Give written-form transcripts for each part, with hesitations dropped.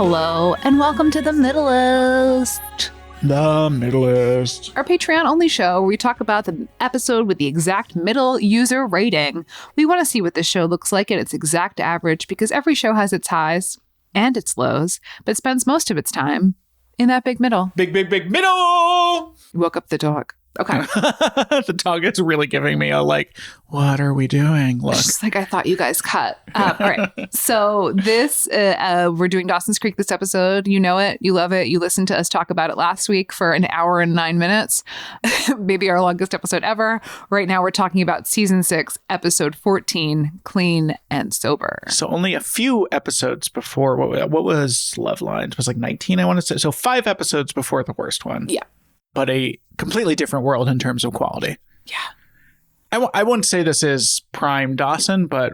Hello, and welcome to the Middlest. The Middlest. Our Patreon-only show where we talk about the episode with the exact middle user rating. We want to see what this show looks like at its exact average because every show has its highs and its lows, but spends most of its time in that big middle. Big middle! You woke up the dog. Okay. The dog is really giving me a what are we doing? Look. She's like, I thought you guys cut. All right. So this, we're doing Dawson's Creek this episode. You know it. You love it. You listened to us talk about it last week for an hour and 9 minutes. Maybe our longest episode ever. Right now we're talking about season 6, episode 14, Clean and Sober. So only a few episodes before, what was Love Lines? It was 19, I want to say. So 5 episodes before the worst one. Yeah. But a completely different world in terms of quality. Yeah. I wouldn't say this is prime Dawson, but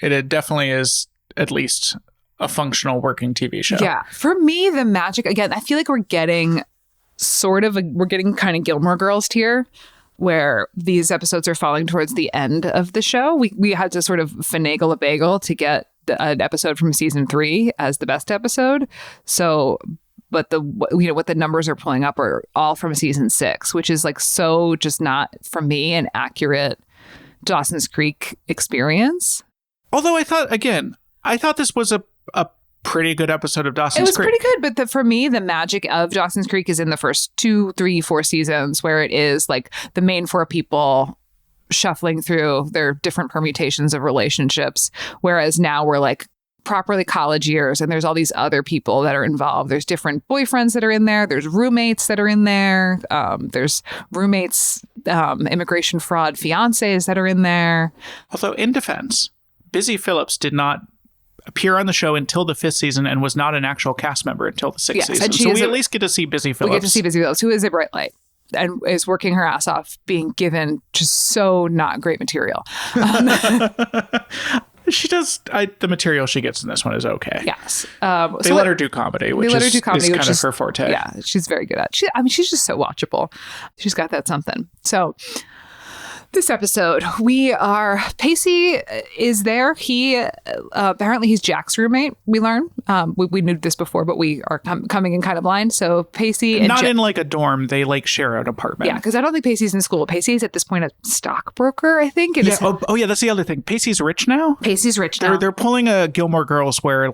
it definitely is at least a functional working TV show. Yeah. For me, the magic, again, I feel like we're getting kind of Gilmore Girls tier, where these episodes are falling towards the end of the show. We had to sort of finagle a bagel to get an episode from season 3 as the best episode. So... But what the numbers are pulling up are all from season 6, which is so just not, for me, an accurate Dawson's Creek experience. Although I thought this was a pretty good episode of Dawson's Creek. It was pretty good, but for me, the magic of Dawson's Creek is in the first 2, 3, 4 seasons, where it is the main 4 people shuffling through their different permutations of relationships. Whereas now we're properly college years, and there's all these other people that are involved. There's different boyfriends that are in there. There's roommates that are in there. There's roommates, immigration fraud fiancés that are in there. Although, in defense, Busy Phillips did not appear on the show until the 5th season and was not an actual cast member until the 6th season. So we at least get to see Busy Phillips. We get to see Busy Phillips, who is a bright light and is working her ass off, being given just so not great material. She does. The material she gets in this one is okay. Yes. They let her do comedy, which is kind of her forte. Yeah, she's very good at it. She's just so watchable. She's got that something. So this episode, Pacey is there. He, apparently he's Jack's roommate, we learn. We knew this before, but we are coming in kind of blind. So Pacey and not in a dorm. They share an apartment. Yeah, because I don't think Pacey's in school. Pacey's at this point a stockbroker, I think. Yeah. Yeah, that's the other thing. Pacey's rich now? Pacey's rich now. They're pulling a Gilmore Girls where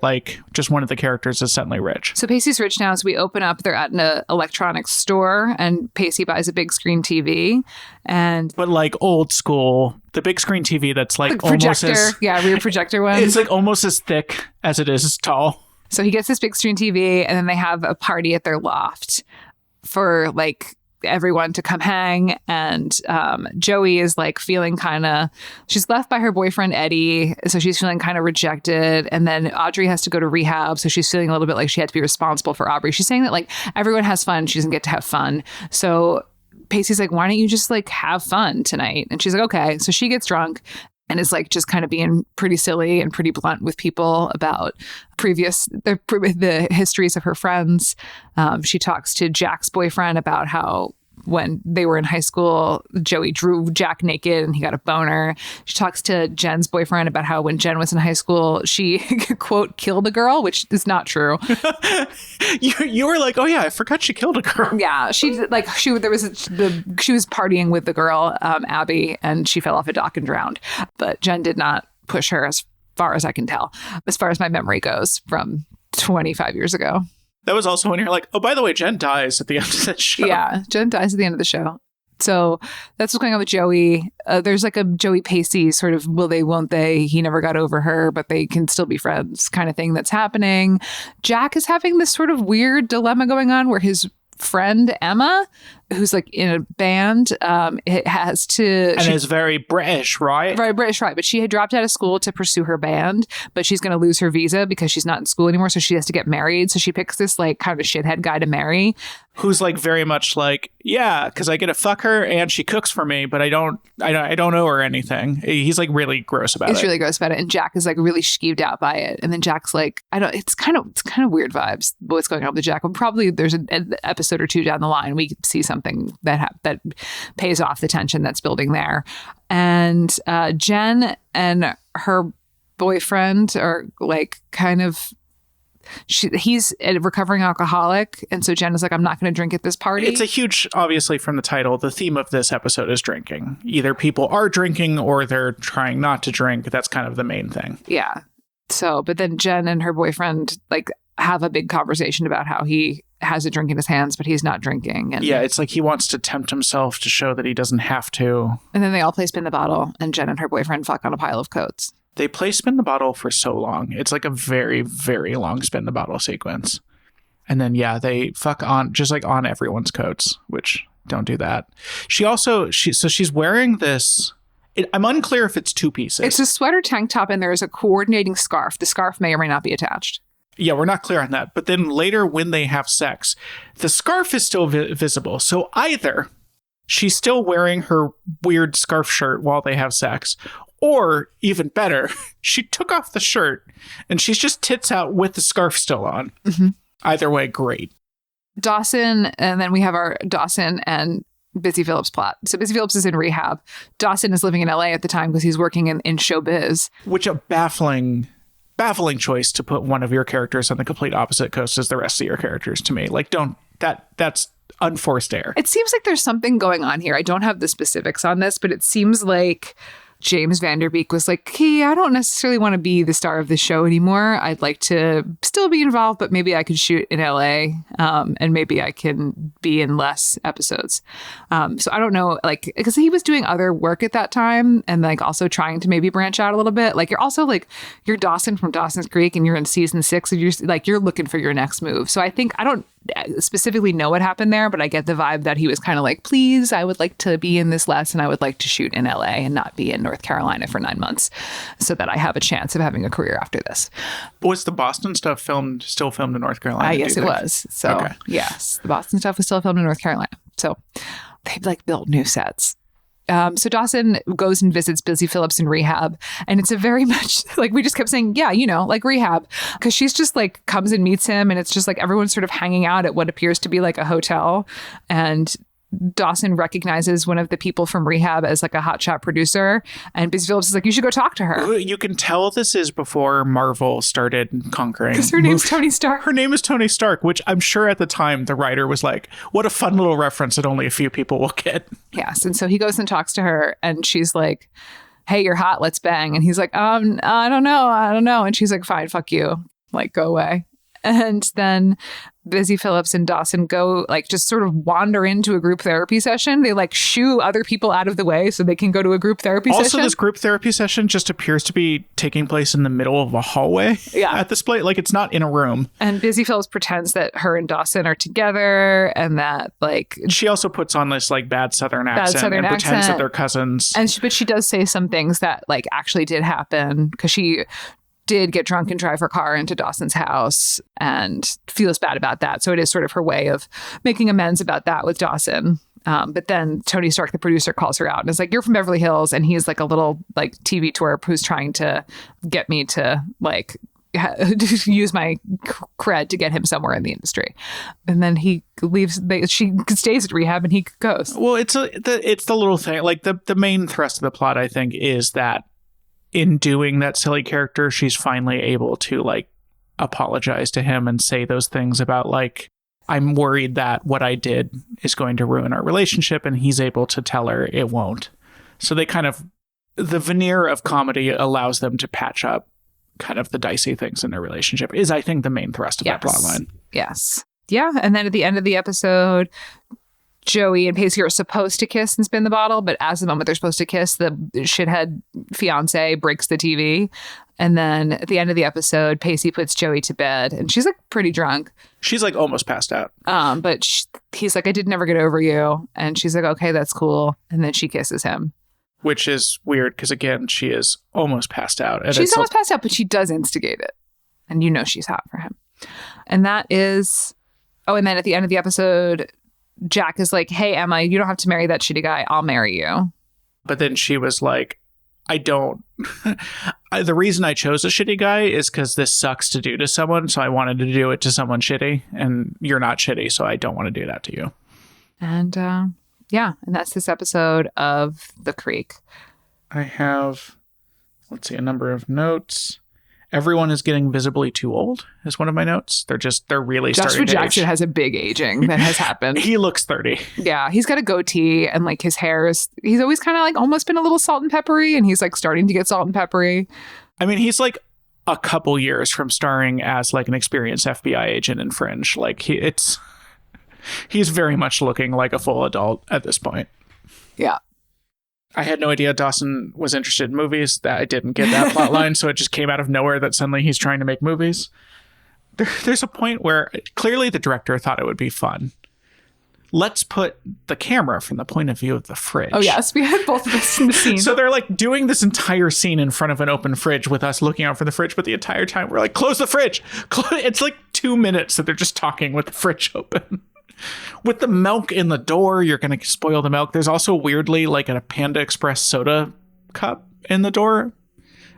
just one of the characters is suddenly rich. So Pacey's rich now. So we open up, they're at an electronics store, and Pacey buys a big screen TV. But old school, the big screen TV that's almost as... Yeah, rear projector one. It's almost as thick as it is tall. So he gets this big screen TV, and then they have a party at their loft for everyone to come hang. And Joey is feeling she's left by her boyfriend Eddie, so she's feeling kind of rejected. And then Audrey has to go to rehab, so she's feeling a little bit like she had to be responsible for Aubrey. She's saying that everyone has fun, she doesn't get to have fun. So Pacey's why don't you just have fun tonight? And she's okay. So she gets drunk and is just kind of being pretty silly and pretty blunt with people about the histories of her friends. She talks to Jack's boyfriend about how when they were in high school, Joey drew Jack naked and he got a boner. She talks to Jen's boyfriend about how when Jen was in high school, she, quote, killed a girl, which is not true. You were oh yeah, I forgot she killed a girl. Yeah, she was partying with the girl, Abby, and she fell off a dock and drowned. But Jen did not push her, as far as I can tell, as far as my memory goes, from 25 years ago. That was also when you're oh, by the way, Jen dies at the end of the show. Yeah, Jen dies at the end of the show. So that's what's going on with Joey. There's a Joey Pacey sort of will they, won't they? He never got over her, but they can still be friends kind of thing that's happening. Jack is having this sort of weird dilemma going on where his friend Emma, who's in a band, it has to... And is very British, right? Very British, right. But she had dropped out of school to pursue her band, but she's going to lose her visa because she's not in school anymore, so she has to get married. So she picks this kind of shithead guy to marry. Who's very much yeah, because I get to fuck her and she cooks for me, but I don't owe her anything. He's really gross about it. He's really gross about it. And Jack is really skeeved out by it. And then Jack's it's kind of weird vibes, what's going on with Jack. But probably there's an episode or 2 down the line, we see something that pays off the tension that's building there. And Jen and her boyfriend are kind of he's a recovering alcoholic. And so Jen is like, I'm not going to drink at this party. It's a huge, obviously from the title, the theme of this episode is drinking. Either people are drinking or they're trying not to drink. That's kind of the main thing. Yeah. So, but then Jen and her boyfriend like have a big conversation about how he has a drink in his hands, but he's not drinking. And yeah, it's like he wants to tempt himself to show that he doesn't have to. And then they all play spin the bottle, and Jen and her boyfriend fuck on a pile of coats. They play spin the bottle for so long. It's like a very, very long spin the bottle sequence. And then, yeah, they fuck on, just like on everyone's coats, which don't do that. So she's wearing this. I'm unclear if it's two pieces. It's a sweater tank top, and there's a coordinating scarf. The scarf may or may not be attached. Yeah, we're not clear on that. But then later when they have sex, the scarf is still visible. So either she's still wearing her weird scarf shirt while they have sex, or even better, she took off the shirt and she's just tits out with the scarf still on. Mm-hmm. Either way, great. Dawson, and then we have our Dawson and Busy Phillips plot. So Busy Phillips is in rehab. Dawson is living in LA at the time because he's working in showbiz. Which a baffling choice to put one of your characters on the complete opposite coast as the rest of your characters to me. Like, that's unforced air. It seems like there's something going on here. I don't have the specifics on this, but it seems like James Van Der Beek was like, hey, I don't necessarily want to be the star of the show anymore. I'd like to still be involved, but maybe I could shoot in LA, and maybe I can be in less episodes. So I don't know, like, because he was doing other work at that time and like also trying to maybe branch out a little bit. Like you're also like, you're Dawson from Dawson's Creek and you're in season 6 and you're looking for your next move. So I think, I don't specifically know what happened there, but I get the vibe that he was kind of like, please, I would like to be in this less and I would like to shoot in LA and not be in North Carolina for 9 months so that I have a chance of having a career after this. Was the Boston stuff still filmed in North Carolina? Yes, it was. So okay. Yes, the Boston stuff was still filmed in North Carolina. So they've like built new sets. So Dawson goes and visits Busy Phillips in rehab. And it's a very much like we just kept saying, yeah, like rehab. Because she's just like comes and meets him. And it's just like everyone's sort of hanging out at what appears to be like a hotel. And Dawson recognizes one of the people from rehab as like a hotshot producer. And Busy Phillips is like, you should go talk to her. You can tell this is before Marvel started conquering. Because her name's Tony Stark. Her name is Tony Stark, which I'm sure at the time the writer was like, what a fun little reference that only a few people will get. Yes. And so he goes and talks to her and she's like, hey, you're hot. Let's bang. And he's like, I don't know. And she's like, fine, fuck you. Like, go away. And then Busy Phillips and Dawson go like just sort of wander into a group therapy session. They like shoo other people out of the way so they can go to a group therapy session. Also, this group therapy session just appears to be taking place in the middle of a hallway at this place. Like it's not in a room. And Busy Phillips pretends that her and Dawson are together and that like... She also puts on this like bad Southern accent and pretends that they're cousins. But she does say some things that like actually did happen because she did get drunk and drive her car into Dawson's house and feels bad about that. So it is sort of her way of making amends about that with Dawson. But then Tony Stark, the producer, calls her out and is like, you're from Beverly Hills. And he's like a little like TV twerp who's trying to get me to like use my cred to get him somewhere in the industry. And then he leaves. She stays at rehab and he goes. Well, it's the little thing. Like the main thrust of the plot, I think, is that in doing that silly character, she's finally able to like apologize to him and say those things about like, I'm worried that what I did is going to ruin our relationship, and he's able to tell her it won't. So they kind of, the veneer of comedy allows them to patch up kind of the dicey things in their relationship is, I think, the main thrust of that plot line. Yes. Yeah. And then at the end of the episode, Joey and Pacey are supposed to kiss and spin the bottle, but as the moment they're supposed to kiss, the shithead fiance breaks the TV. And then at the end of the episode, Pacey puts Joey to bed and she's like pretty drunk. She's like almost passed out. But he's like, I did never get over you. And she's like, okay, that's cool. And then she kisses him. Which is weird because, again, she is almost passed out. And she's almost passed out, but she does instigate it. And you know she's hot for him. And that is... Oh, and then at the end of the episode, Jack is like, hey, Emma, you don't have to marry that shitty guy. I'll marry you. But then she was like, I don't... the reason I chose a shitty guy is because this sucks to do to someone, so I wanted to do it to someone shitty, and you're not shitty, so I don't want to do that to you. And, yeah, and that's this episode of The Creek. I have, let's see, a number of notes. Everyone is getting visibly too old, is one of my notes. They're really Joshua starting to Jackson age. has a big aging that has happened. He looks 30. Yeah, he's got a goatee and like his hair is, he's always kind of like almost been a little salt and peppery, and he's like starting to get salt and peppery. I mean, he's like a couple years from starring as like an experienced FBI agent in Fringe. Like he's very much looking like a full adult at this point. Yeah. I had no idea Dawson was interested in movies. That I didn't get that plot line, so it just came out of nowhere that suddenly he's trying to make movies. There's a point where clearly the director thought it would be fun. Let's put the camera from the point of view of the fridge. Oh, yes. We had both of us in the scene. So they're like doing this entire scene in front of an open fridge with us looking out for the fridge. But the entire time we're like, close the fridge. It's like 2 minutes that they're just talking with the fridge open. With the milk in the door, you're going to spoil the milk. There's also weirdly like a Panda Express soda cup in the door.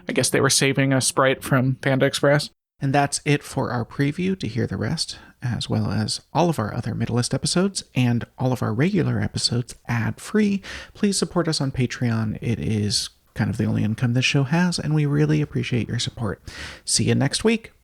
I guess they were saving a Sprite from Panda Express. And that's it for our preview. To hear the rest, as well as all of our other Middlest episodes and all of our regular episodes ad-free, please support us on Patreon. It is kind of the only income this show has, and we really appreciate your support. See you next week.